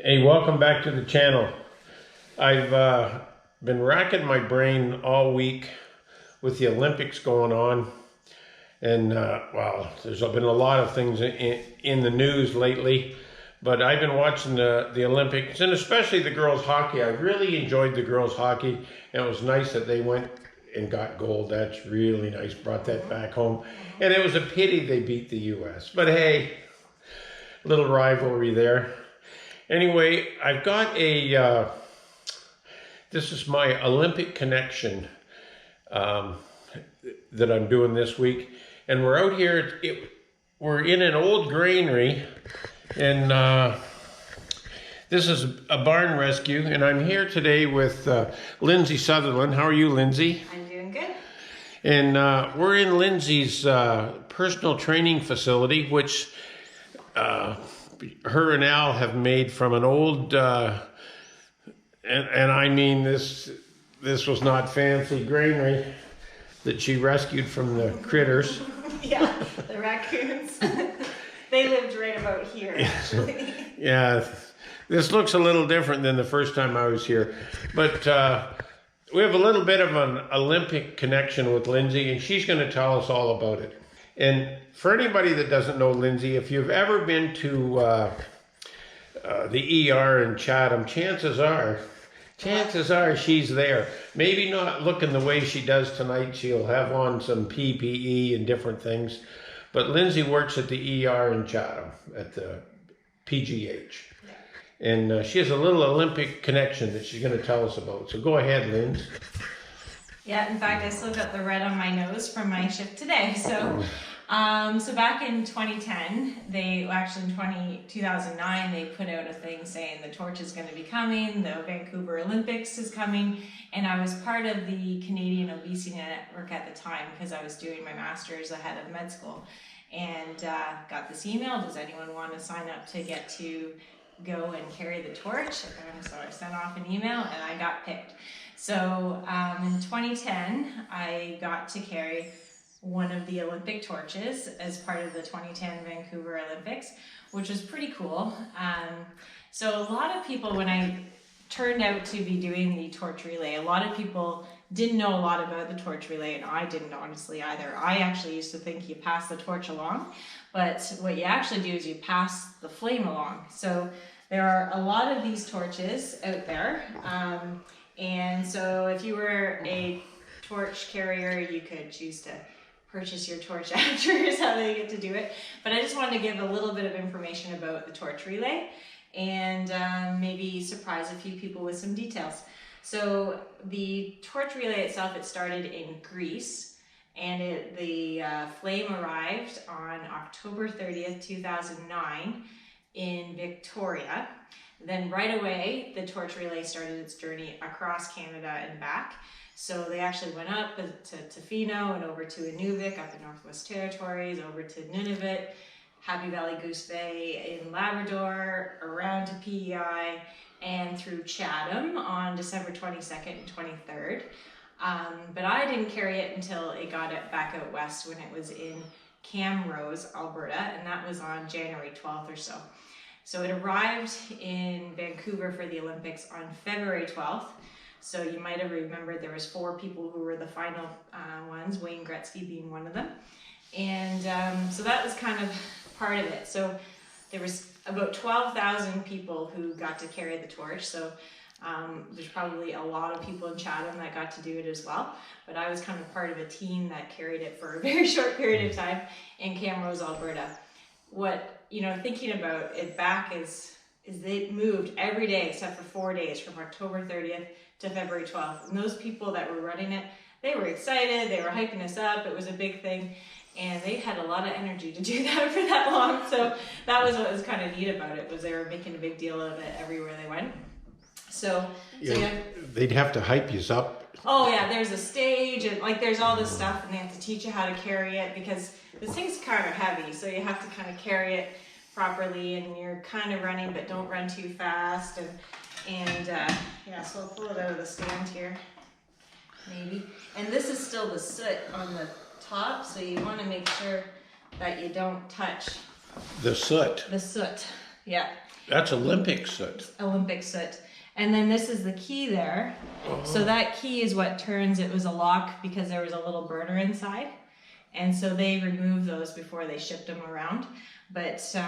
Hey, welcome back to the channel. I've been racking my brain all week with the Olympics going on. And, well, there's been a lot of things in the news lately. But I've been watching the Olympics, and especially the girls' hockey. I really enjoyed the girls' hockey. And it was nice that they went and got gold. That's really nice. Brought that back home. And it was a pity they beat the U.S. But hey, little rivalry there. Anyway, I've got a, this is my Olympic connection that I'm doing this week. And we're out here, we're in an old granary, and this is a barn rescue. And I'm here today with Lindsey Sutherland. How are you, Lindsey? I'm doing good. And we're in Lindsey's personal training facility, which her and Al have made from an old, and I mean this was not fancy granary that she rescued from the critters. Yeah, the raccoons. They lived right about here, actually. Yeah, this looks a little different than the first time I was here, but we have a little bit of an Olympic connection with Lindsey, and she's going to tell us all about it. And for anybody that doesn't know Lindsey, if you've ever been to the ER in Chatham, chances are she's there. Maybe not looking the way she does tonight. She'll have on some PPE and different things. But Lindsey works at the ER in Chatham at the PGH. And she has a little Olympic connection that she's going to tell us about. So go ahead, Lindsey. Yeah, in fact, I still got the red on my nose from my shift today. So back in 2010, actually in 2009, they put out a thing saying the torch is going to be coming, the Vancouver Olympics is coming, and I was part of the Canadian Obesity Network at the time because I was doing my master's ahead of med school, and got this email, does anyone want to sign up to get to go and carry the torch? And so I sent off an email and I got picked. So in 2010, I got to carry one of the Olympic torches as part of the 2010 Vancouver Olympics, which was pretty cool. So a lot of people, when I turned out to be doing the torch relay, a lot of people didn't know a lot about the torch relay, and I didn't honestly either. I actually used to think you pass the torch along, but what you actually do is you pass the flame along. So there are a lot of these torches out there. And so if you were a torch carrier, you could choose to purchase your torch after is how they get to do it. But I just wanted to give a little bit of information about the torch relay and maybe surprise a few people with some details. So the torch relay itself, it started in Greece, and the flame arrived on October 30th, 2009 in Victoria. Then right away, the torch relay started its journey across Canada and back. So they actually went up to Tofino and over to Inuvik up in Northwest Territories, over to Nunavut, Happy Valley Goose Bay in Labrador, around to PEI, and through Chatham on December 22nd and 23rd. But I didn't carry it until it got it back out west when it was in Camrose, Alberta, and that was on January 12th or so. So it arrived in Vancouver for the Olympics on February 12th. So you might have remembered there was 4 people who were the final ones, Wayne Gretzky being one of them. And so that was kind of part of it. So there was about 12,000 people who got to carry the torch. So there's probably a lot of people in Chatham that got to do it as well. But I was kind of part of a team that carried it for a very short period of time in Camrose, Alberta. What, thinking about it back is they moved every day except for 4 days from October 30th to February 12th. And those people that were running it, they were excited, they were hyping us up, it was a big thing. And they had a lot of energy to do that for that long. So that was what was kind of neat about it, was they were making a big deal of it everywhere they went. So yeah. They'd have to hype you up. Oh yeah, there's a stage and there's all this stuff, and they have to teach you how to carry it because this thing's kind of heavy, so you have to kind of carry it properly, and you're kind of running but don't run too fast, and yeah, so I'll pull it out of the stand here maybe. And this is still the soot on the top, so you want to make sure that you don't touch the soot. The soot, yeah. That's Olympic soot. Olympic soot. And then this is the key there. So that key is what turns, it was a lock because there was a little burner inside. And so they removed those before they shipped them around. But so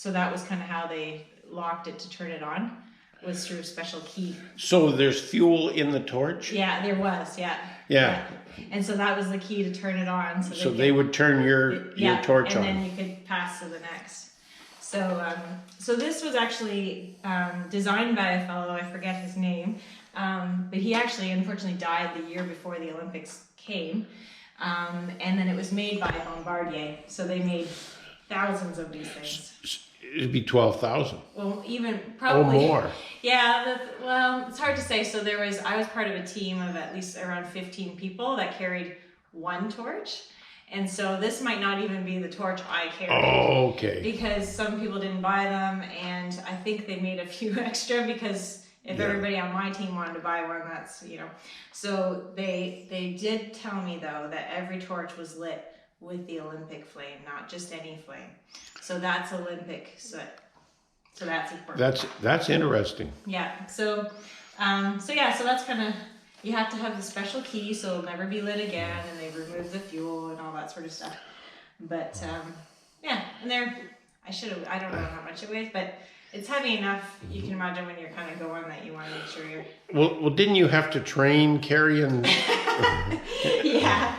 that was kind of how they locked it to turn it on, was through a special key. So there's fuel in the torch? Yeah, there was, yeah. Yeah. And so that was the key to turn it on. So they would turn your torch on. And then you could pass to the next. So, so this was actually designed by a fellow, I forget his name, but he actually unfortunately died the year before the Olympics came. And then it was made by Bombardier. So they made thousands of these things. It'd be 12,000. Well, even probably. Or more. Yeah, well, it's hard to say. So I was part of a team of at least around 15 people that carried one torch. And so this might not even be the torch I carried. Oh, okay. Because some people didn't buy them, and I think they made a few extra because if everybody on my team wanted to buy one, that's, you know. So they did tell me, though, that every torch was lit with the Olympic flame, not just any flame. So that's Olympic soot. So that's important. That's interesting. Yeah. So that's kind of, you have to have the special key so it'll never be lit again, and they remove the fuel and all that sort of stuff. But yeah, and I don't know how much it weighs, but it's heavy enough. You can imagine when you're kind of going that you want to make sure you're. Well, didn't you have to train carrying? Yeah,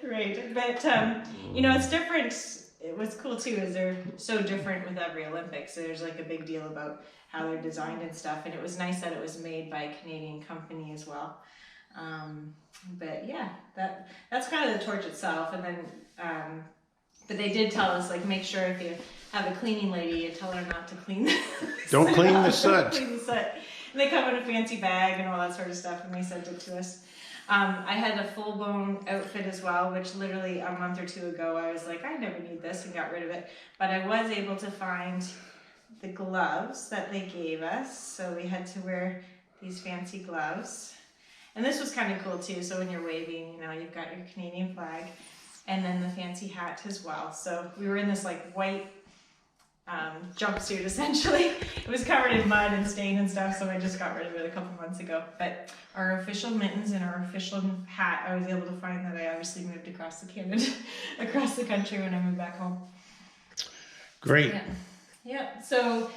right. But it's different. What's cool too is they're so different with every Olympics. So there's like a big deal about how they're designed and stuff, and it was nice that it was made by a Canadian company as well. But yeah, that's kind of the torch itself. And then but they did tell us, like, make sure if you have a cleaning lady, you tell her not to clean the Don't clean the soot. Don't clean the soot. And they come in a fancy bag and all that sort of stuff, and they sent it to us. I had a full-blown outfit as well, which literally a month or two ago I was like, I never need this, and got rid of it. But I was able to find the gloves that they gave us. So we had to wear these fancy gloves. And this was kind of cool too. So when you're waving, you've got your Canadian flag, and then the fancy hat as well. So we were in this like white jumpsuit essentially. It was covered in mud and stain and stuff, so I just got rid of it a couple months ago. But our official mittens and our official hat, I was able to find that I obviously moved across the country when I moved back home. Great. Yeah. So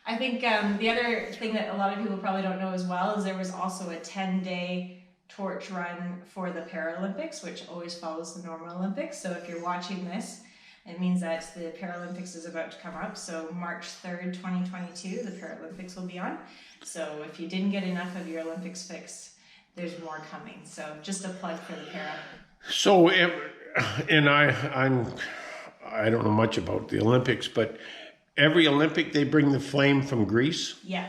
I think the other thing that a lot of people probably don't know as well is there was also a 10-day torch run for the Paralympics, which always follows the normal Olympics. So if you're watching this, it means that the Paralympics is about to come up. So March 3rd, 2022, the Paralympics will be on. So if you didn't get enough of your Olympics fix, there's more coming. So just a plug for the Para. So, and I don't know much about the Olympics, but every Olympic they bring the flame from Greece? Yeah.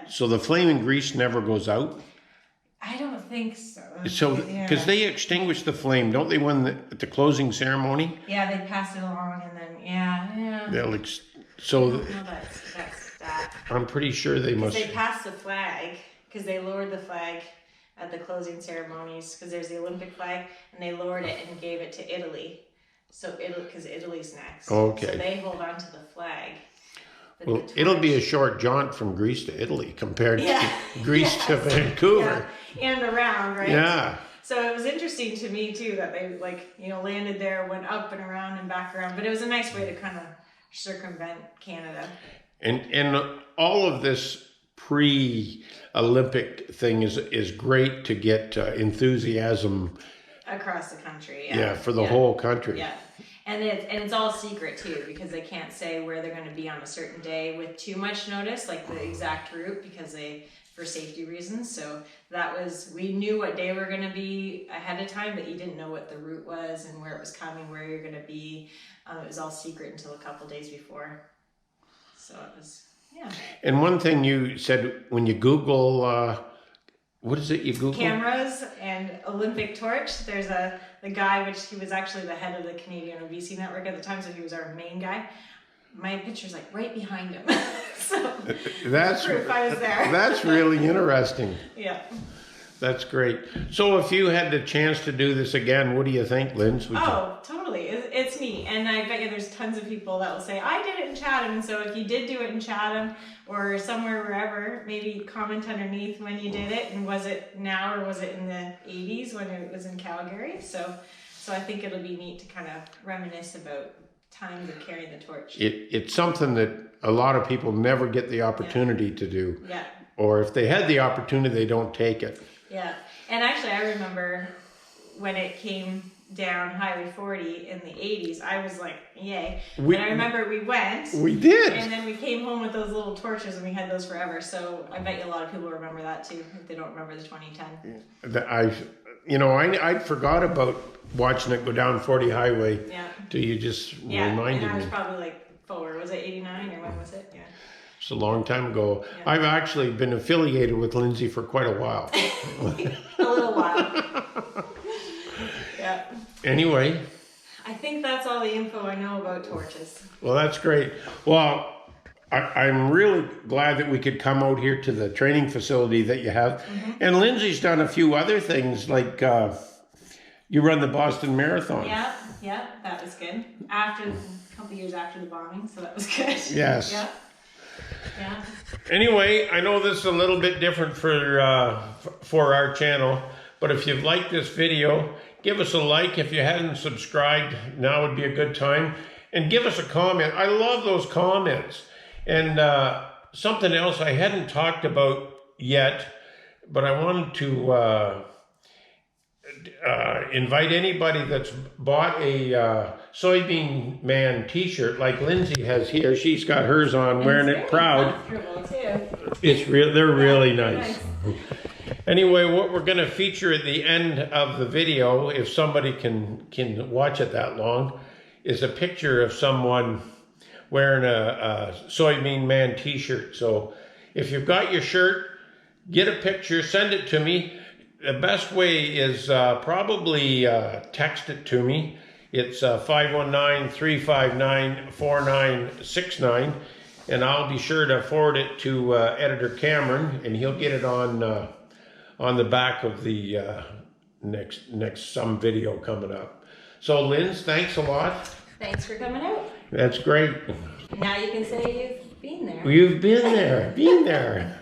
So the flame in Greece never goes out? I don't think so. So, because they extinguish the flame, don't they, at the closing ceremony? Yeah, they pass it along, and then, yeah. They'll No, that's that. I'm pretty sure they must. They passed the flag, because they lowered the flag at the closing ceremonies, because there's the Olympic flag, and they lowered it and gave it to Italy. So because Italy's next. Okay. So they hold on to the flag. Well, it'll be a short jaunt from Greece to Italy compared to Greece to Vancouver. Yeah. And around, right? Yeah. So it was interesting to me too that they landed there, went up and around and back around. But it was a nice way to kind of circumvent Canada. And all of this pre-Olympic thing is great to get enthusiasm across the country. Yeah, for the whole country. Yeah. And it's all secret too, because they can't say where they're going to be on a certain day with too much notice, like the exact route, because for safety reasons. So we knew what day we were going to be ahead of time, but you didn't know what the route was and where it was coming, where you're going to be. It was all secret until a couple days before. So it was, And one thing you said when you Google, what is it you Google? Cameras and Olympic torch. There's the guy, which he was actually the head of the Canadian Obesity Network at the time, so he was our main guy. My picture's like right behind him. So that's proof I was there. That's really interesting. Yeah. That's great. So if you had the chance to do this again, what do you think, Linz? Oh, totally. It's it's neat. And I bet you there's tons of people that will say, I did it in Chatham. And so if you did do it in Chatham or somewhere wherever, maybe comment underneath when you did it. And was it now or was it in the 80s when it was in Calgary? So I think it'll be neat to kind of reminisce about times of carrying the torch. It's something that a lot of people never get the opportunity to do. Yeah. Or if they had the opportunity, they don't take it. Yeah. And actually, I remember when it came down Highway 40 in the 80s, I was like, yay. And I remember we went. We did. And then we came home with those little torches and we had those forever. So I bet you a lot of people remember that too, if they don't remember the 2010. I forgot about watching it go down 40 Highway. Yeah. Till you just Yeah, reminded and I was me. probably like 4. Was it 89 or when was it? Yeah. It's a long time ago. Yeah. I've actually been affiliated with Lindsey for quite a while. A little while. Yeah. Anyway. I think that's all the info I know about torches. Well, that's great. Well, I'm really glad that we could come out here to the training facility that you have. Mm-hmm. And Lindsey's done a few other things, like you run the Boston Marathon. Yeah, that was good. After a couple years after the bombing, so that was good. Yes. Yeah. Anyway, I know this is a little bit different for our channel, but if you've liked this video, give us a like. If you hadn't subscribed, now would be a good time. And give us a comment. I love those comments. And something else I hadn't talked about yet, but I wanted to invite anybody that's bought a Soybean Man t-shirt like Lindsey has here. She's got hers on, wearing it proud. It's real. They're really nice. Anyway, what we're going to feature at the end of the video, if somebody can watch it that long, is a picture of someone wearing a Soybean Man t-shirt. So if you've got your shirt, get a picture, send it to me. The best way is probably text it to me. It's 519-359-4969, and I'll be sure to forward it to Editor Cameron, and he'll get it on the back of the next some video coming up. So, Linz, thanks a lot. Thanks for coming out. That's great. Now you can say you've been there. You've been there.